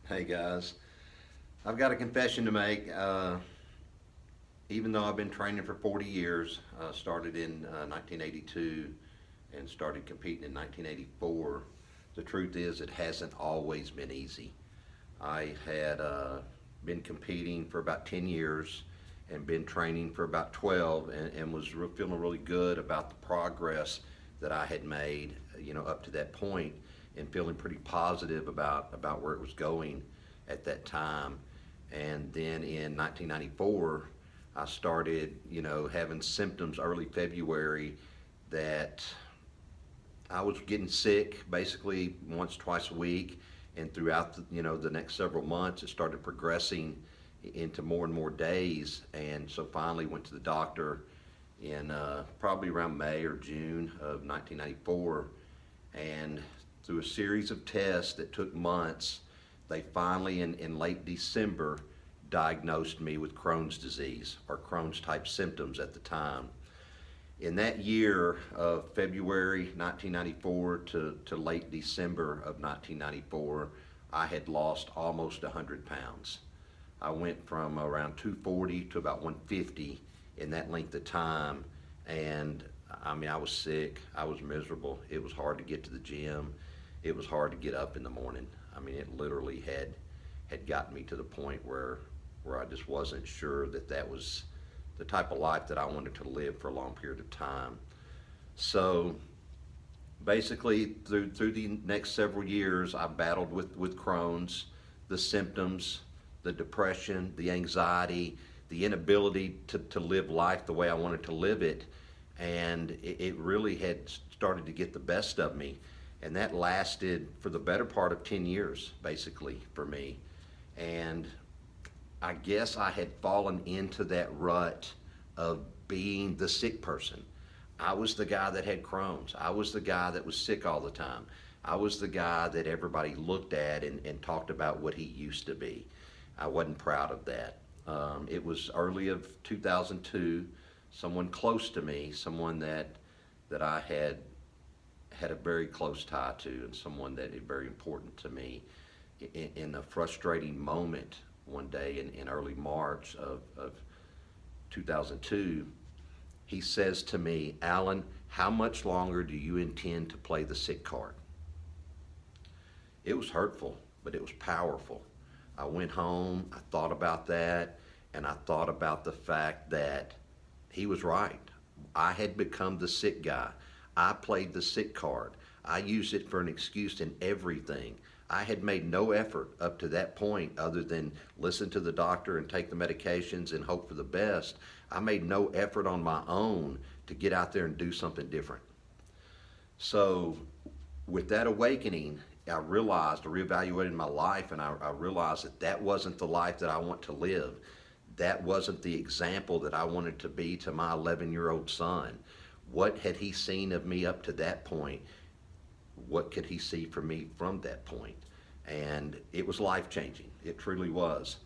Hey guys, I've got a confession to make. Even though I've been training for 40 years, started in 1982 and started competing in 1984, the truth is it hasn't always been easy. I had been competing for about 10 years and been training for about 12 and was feeling really good about the progress that I had made, up to that point, and feeling pretty positive about where it was going at that time. And then in 1994, I started, having symptoms early February that I was getting sick basically once, twice a week. And throughout the next several months, it started progressing into more and more days. And so finally went to the doctor in probably around May or June of 1994. And through a series of tests that took months, they finally, in late December, diagnosed me with Crohn's disease, or Crohn's type symptoms at the time. In that year of February 1994 to late December of 1994, I had lost almost 100 pounds. I went from around 240 to about 150 in that length of time. And I was sick, I was miserable. It was hard to get to the gym. It was hard to get up in the morning. It literally had gotten me to the point where I just wasn't sure that was the type of life that I wanted to live for a long period of time. So basically, through the next several years, I battled with Crohn's, the symptoms, the depression, the anxiety, the inability to live life the way I wanted to live it. And it really had started to get the best of me. And that lasted for the better part of 10 years, basically, for me. And I guess I had fallen into that rut of being the sick person. I was the guy that had Crohn's. I was the guy that was sick all the time. I was the guy that everybody looked at and talked about what he used to be. I wasn't proud of that. It was early of 2002. Someone close to me, someone that I had a very close tie to, and someone that is very important to me, in a frustrating moment one day in early March of 2002, he says to me, "Allen, how much longer do you intend to play the sick card?" It was hurtful, but it was powerful. I went home, I thought about that, and I thought about the fact that he was right. I had become the sick guy. I played the sick card. I used it for an excuse in everything. I had made no effort up to that point other than listen to the doctor and take the medications and hope for the best. I made no effort on my own to get out there and do something different. So with that awakening, I reevaluated my life, and I realized that wasn't the life that I want to live. That wasn't the example that I wanted to be to my 11-year-old son. What had he seen of me up to that point? What could he see from me from that point? And it was life-changing. It truly was.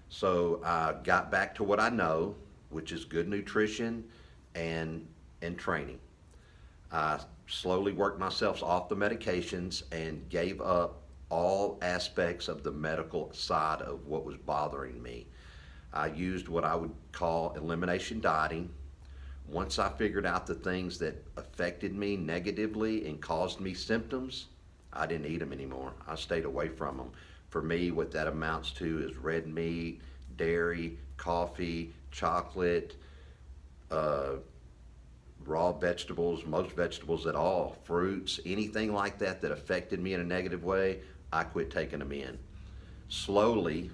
So I got back to what I know, which is good nutrition and training. I slowly worked myself off the medications and gave up all aspects of the medical side of what was bothering me. I used what I would call elimination dieting. Once I figured out the things that affected me negatively and caused me symptoms, I didn't eat them anymore. I stayed away from them. For me, what that amounts to is red meat, dairy, coffee, chocolate, raw vegetables, most vegetables at all, fruits, anything like that affected me in a negative way, I quit taking them in. Slowly,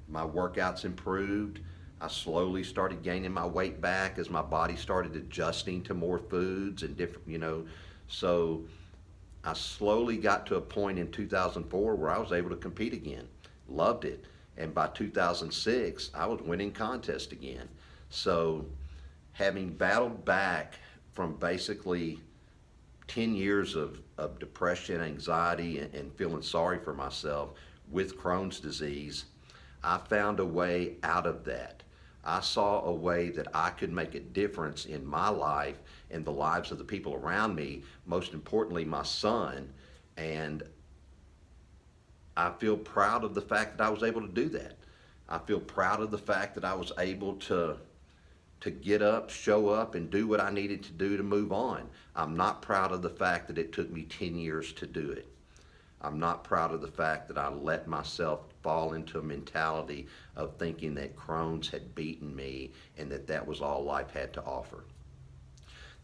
my workouts improved. I slowly started gaining my weight back as my body started adjusting to more foods and different. So I slowly got to a point in 2004 where I was able to compete again. Loved it. And by 2006, I was winning contests again. So having battled back from basically 10 years of depression, anxiety, and feeling sorry for myself with Crohn's disease, I found a way out of that. I saw a way that I could make a difference in my life and the lives of the people around me, most importantly, my son. And I feel proud of the fact that I was able to do that. I feel proud of the fact that I was able to get up, show up, and do what I needed to do to move on. I'm not proud of the fact that it took me 10 years to do it. I'm not proud of the fact that I let myself fall into a mentality of thinking that Crohn's had beaten me and that that was all life had to offer.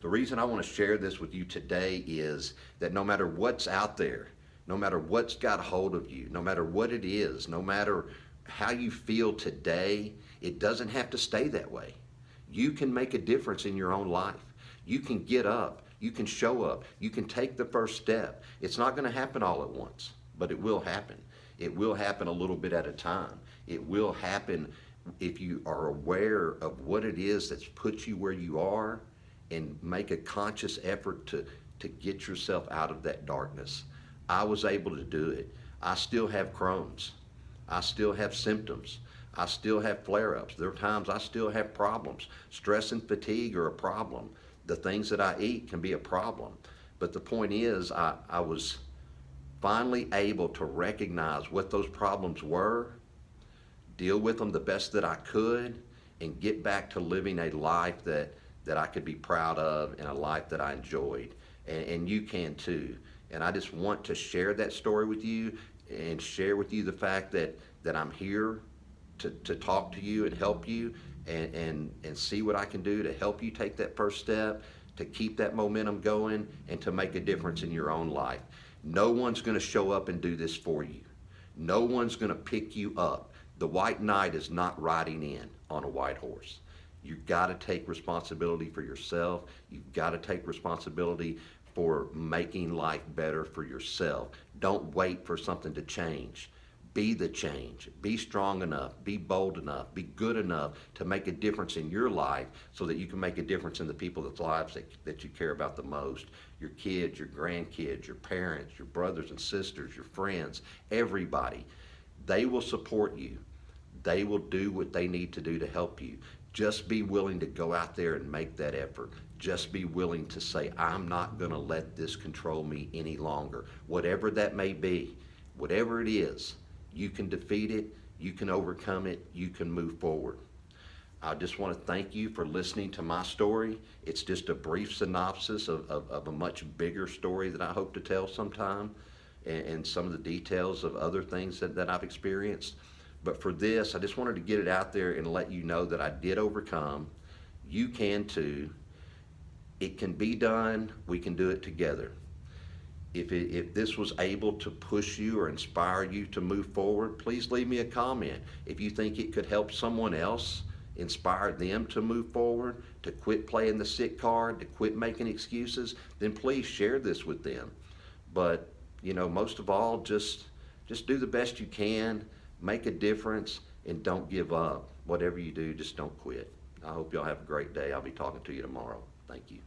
The reason I want to share this with you today is that no matter what's out there, no matter what's got a hold of you, no matter what it is, no matter how you feel today, it doesn't have to stay that way. You can make a difference in your own life. You can get up. You can show up. You can take the first step. It's not going to happen all at once, but it will happen. It will happen a little bit at a time. It will happen if you are aware of what it is that's put you where you are and make a conscious effort to get yourself out of that darkness. I was able to do it. I still have Crohn's. I still have symptoms. I still have flare-ups. There are times I still have problems. Stress and fatigue are a problem. The things that I eat can be a problem. But the point is, I was finally able to recognize what those problems were, deal with them the best that I could, and get back to living a life that I could be proud of and a life that I enjoyed. And you can too. And I just want to share that story with you and share with you the fact that I'm here to talk to you and help you and see what I can do to help you take that first step, to keep that momentum going, and to make a difference in your own life. No one's going to show up and do this for you. No one's going to pick you up. The white knight is not riding in on a white horse. You've got to take responsibility for yourself. You've got to take responsibility for making life better for yourself. Don't wait for something to change. Be the change. Be strong enough. Be bold enough. Be good enough to make a difference in your life so that you can make a difference in the people's lives that you care about the most. Your kids, your grandkids, your parents, your brothers and sisters, your friends, everybody. They will support you. They will do what they need to do to help you. Just be willing to go out there and make that effort. Just be willing to say, I'm not going to let this control me any longer. Whatever that may be, whatever it is, you can defeat it, you can overcome it, you can move forward. I just want to thank you for listening to my story. It's just a brief synopsis of a much bigger story that I hope to tell sometime, and some of the details of other things that I've experienced. But for this, I just wanted to get it out there and let you know that I did overcome. You can too. It can be done. We can do it together. If this was able to push you or inspire you to move forward, please leave me a comment. If you think it could help someone else, inspire them to move forward, to quit playing the sick card, to quit making excuses, then please share this with them. But, most of all, just do the best you can, make a difference, and don't give up. Whatever you do, just don't quit. I hope y'all have a great day. I'll be talking to you tomorrow. Thank you.